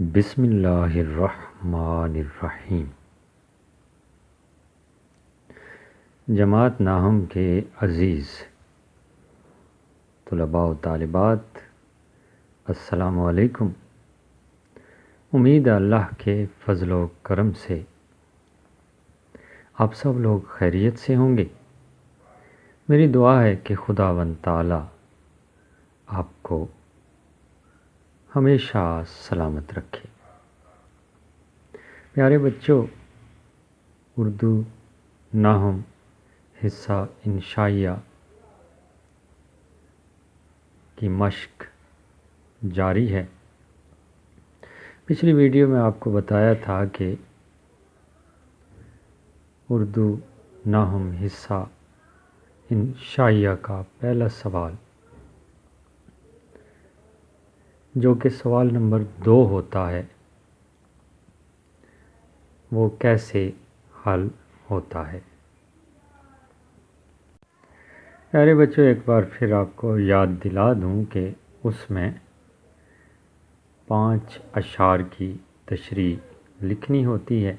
بسم اللہ الرحمن الرحیم۔ جماعت ناہم کے عزیز طلباء و طالبات، السلام علیکم۔ امید ہے اللہ کے فضل و کرم سے آپ سب لوگ خیریت سے ہوں گے۔ میری دعا ہے کہ خداوند تعالی آپ کو ہمیشہ سلامت رکھے۔ پیارے بچوں، اردو ناہم حصہ انشائیہ کی مشق جاری ہے۔ پچھلی ویڈیو میں آپ کو بتایا تھا کہ اردو ناہم حصہ انشائیہ کا پہلا سوال، جو کہ سوال نمبر 2 ہوتا ہے، وہ کیسے حل ہوتا ہے۔ پیارے بچوں، ایک بار پھر آپ کو یاد دلا دوں کہ اس میں 5 اشعار کی تشریح لکھنی ہوتی ہے۔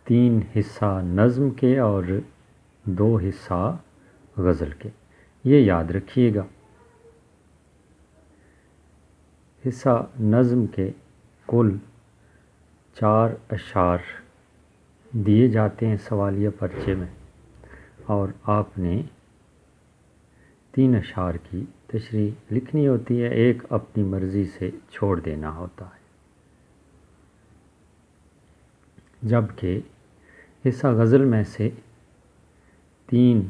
تین حصہ نظم کے اور 2 حصہ غزل کے، یہ یاد رکھیے گا۔ حصہ نظم کے کل 4 اشعار دیے جاتے ہیں سوالیہ پرچے میں، اور آپ نے 3 اشعار کی تشریح لکھنی ہوتی ہے، ایک اپنی مرضی سے چھوڑ دینا ہوتا ہے۔ جبکہ حصہ غزل میں سے 3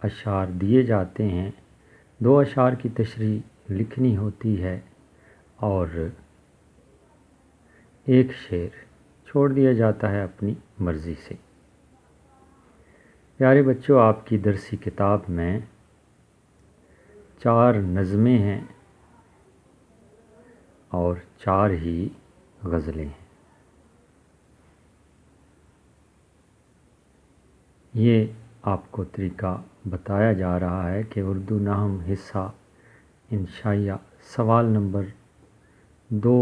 اشعار دیے جاتے ہیں، 2 اشعار کی تشریح لکھنی ہوتی ہے اور ایک شعر چھوڑ دیا جاتا ہے اپنی مرضی سے۔ پیارے بچوں، آپ کی درسی کتاب میں 4 نظمیں ہیں اور 4 ہی غزلیں ہیں۔ یہ آپ کو طریقہ بتایا جا رہا ہے کہ اردو ناہم حصہ انشائیہ سوال نمبر 2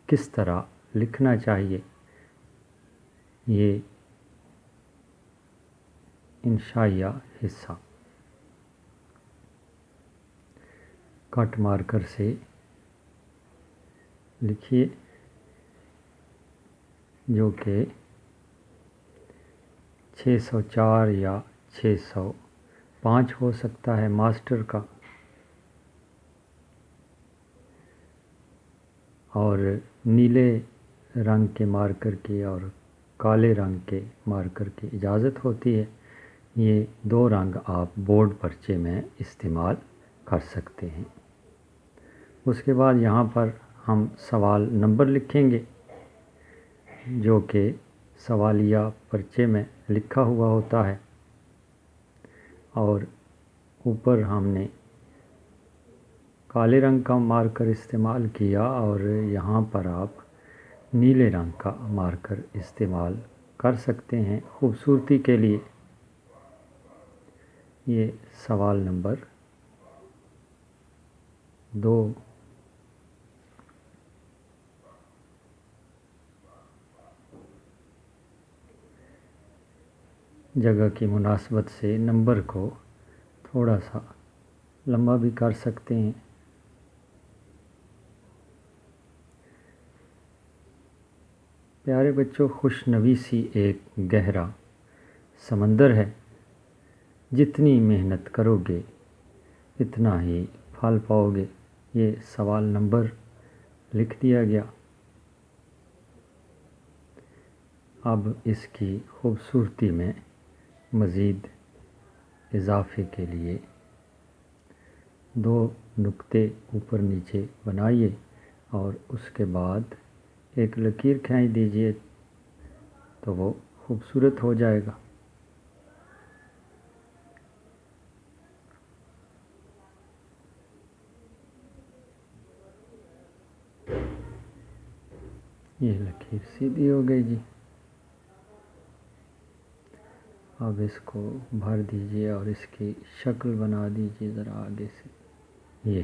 کس طرح لکھنا چاہیے۔ یہ انشائیہ حصہ کٹ مارکر سے لکھیے، جو کہ 604 یا 605 ہو سکتا ہے ماسٹر کا، اور نیلے رنگ کے مارکر کی اور کالے رنگ کے مارکر کی اجازت ہوتی ہے۔ یہ 2 رنگ آپ بورڈ پرچے میں استعمال کر سکتے ہیں۔ اس کے بعد یہاں پر ہم سوال نمبر لکھیں گے، جو کہ سوالیہ پرچے میں لکھا ہوا ہوتا ہے، اور اوپر ہم نے کالے رنگ کا مارکر استعمال کیا اور یہاں پر آپ نیلے رنگ کا مارکر استعمال کر سکتے ہیں خوبصورتی کے لیے۔ یہ سوال نمبر 2۔ جگہ کی مناسبت سے نمبر کو تھوڑا سا لمبا بھی کر سکتے ہیں۔ پیارے بچوں، خوش نویسی ایک گہرا سمندر ہے، جتنی محنت کرو گے اتنا ہی پھل پاؤ گے۔ یہ سوال نمبر لکھ دیا گیا۔ اب اس کی خوبصورتی میں مزید اضافے کے لیے 2 نقطے اوپر نیچے بنائیے اور اس کے بعد ایک لکیر کھینچ دیجئے تو وہ خوبصورت ہو جائے گا۔ یہ لکیر سیدھی ہو گئی جی۔ اب اس کو بھر دیجئے اور اس کی شکل بنا دیجئے ذرا آگے سے۔ یہ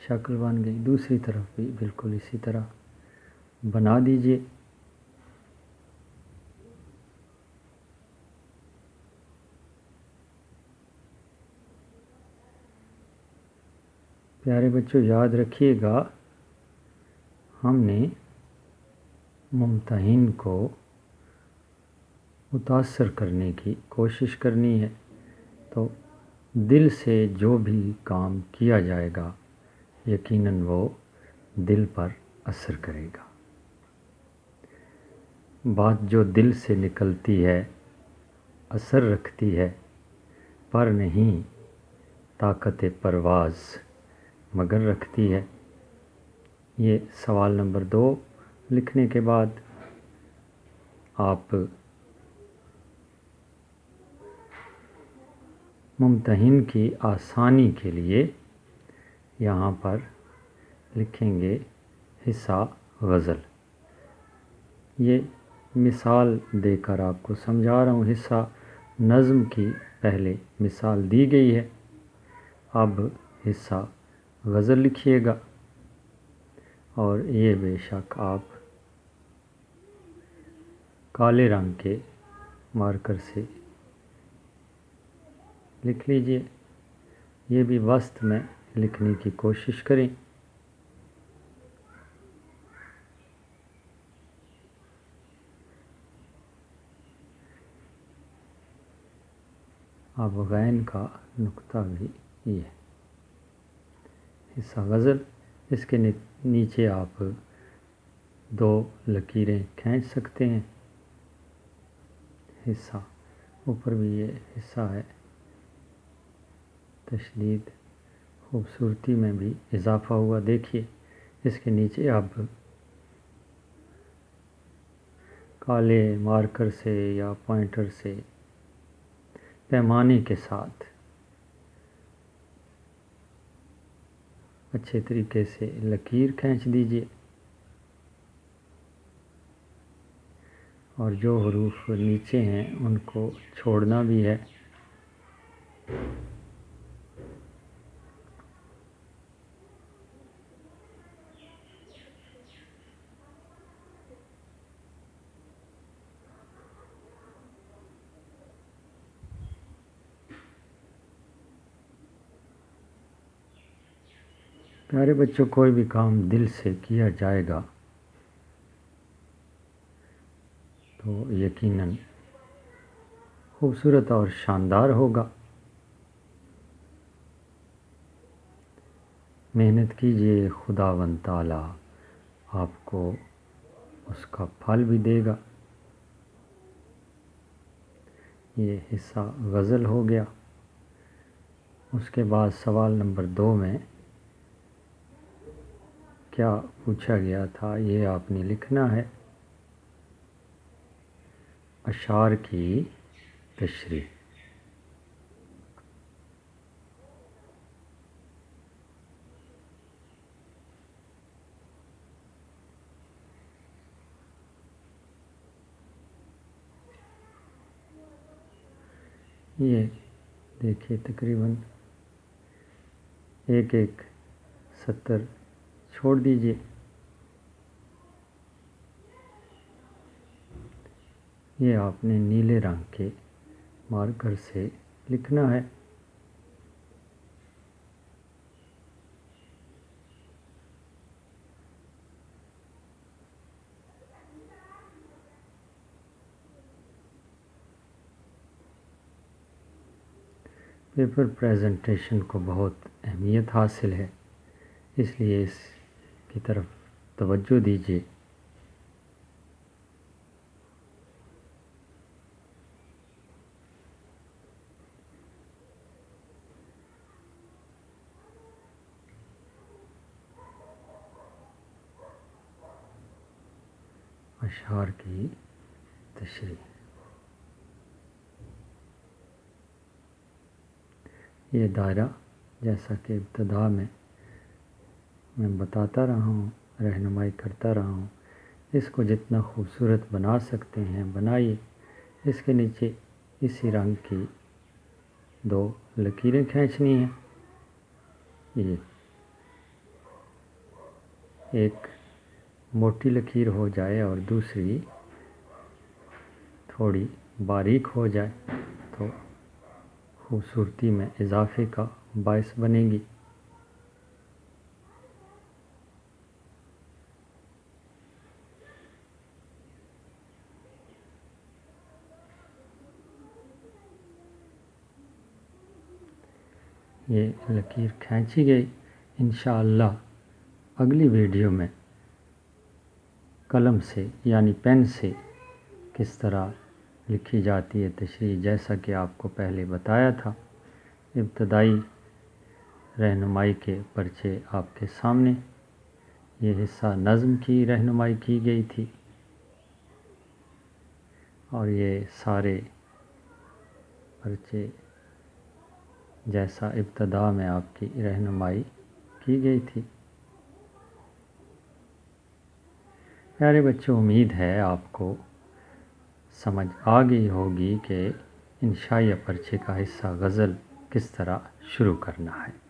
شکل بن گئی۔ دوسری طرف بھی بالکل اسی طرح بنا دیجئے۔ پیارے بچوں یاد رکھیے گا، ہم نے ممتحن کو متاثر کرنے کی کوشش کرنی ہے، تو دل سے جو بھی کام کیا جائے گا یقیناً وہ دل پر اثر کرے گا۔ بات جو دل سے نکلتی ہے اثر رکھتی ہے، پر نہیں طاقت پرواز مگر رکھتی ہے۔ یہ سوال نمبر 2 لکھنے کے بعد آپ ممتحن کی آسانی کے لیے یہاں پر لکھیں گے حصہ غزل۔ یہ مثال دے کر آپ کو سمجھا رہا ہوں۔ حصہ نظم کی پہلے مثال دی گئی ہے، اب حصہ غزل لکھیے گا، اور یہ بے شک آپ کالے رنگ کے مارکر سے لکھ لیجئے۔ یہ بھی وسط میں لکھنے کی کوشش کریں۔ اب غین کا نقطہ بھی یہ ہے حصہ غزل۔ اس کے نیچے آپ 2 لکیریں کھینچ سکتے ہیں۔ حصہ اوپر بھی یہ حصہ ہے، تشدید خوبصورتی میں بھی اضافہ ہوا۔ دیکھیے اس کے نیچے اب کالے مارکر سے یا پوائنٹر سے پیمانے کے ساتھ اچھے طریقے سے لکیر کھینچ دیجئے، اور جو حروف نیچے ہیں ان کو چھوڑنا بھی ہے۔ پیارے بچوں، کوئی بھی کام دل سے کیا جائے گا تو یقیناً خوبصورت اور شاندار ہوگا۔ محنت کیجئے، خداوند تعالیٰ آپ کو اس کا پھل بھی دے گا۔ یہ حصہ غزل ہو گیا۔ اس کے بعد سوال نمبر 2 میں کیا پوچھا گیا تھا یہ آپ نے لکھنا ہے۔ اشعار کی تشریح۔ یہ دیکھیے تقریباً 1 سطر چھوڑ دیجئے۔ یہ آپ نے نیلے رنگ کے مارکر سے لکھنا ہے۔ پیپر پریزنٹیشن کو بہت اہمیت حاصل ہے، اس لیے اس کی طرف توجہ دیجیے۔ اشعار کی تشریح۔ یہ دائرہ جیسا کہ ابتدا میں بتاتا رہا ہوں، رہنمائی کرتا رہا ہوں، اس کو جتنا خوبصورت بنا سکتے ہیں بنائیے۔ اس کے نیچے اسی رنگ کی 2 لکیریں کھینچنی ہیں۔ یہ ایک موٹی لکیر ہو جائے اور دوسری تھوڑی باریک ہو جائے تو خوبصورتی میں اضافے کا باعث بنے گی۔ یہ لکیر کھینچی گئی۔ انشاءاللہ اگلی ویڈیو میں قلم سے یعنی پین سے کس طرح لکھی جاتی ہے تشریح، جیسا کہ آپ کو پہلے بتایا تھا۔ ابتدائی رہنمائی کے پرچے آپ کے سامنے، یہ حصہ نظم کی رہنمائی کی گئی تھی اور یہ سارے پرچے جیسا ابتدا میں آپ کی رہنمائی کی گئی تھی۔ پیارے بچوں، امید ہے آپ کو سمجھ آ گئی ہوگی کہ انشائیہ پرچے کا حصہ غزل کس طرح شروع کرنا ہے۔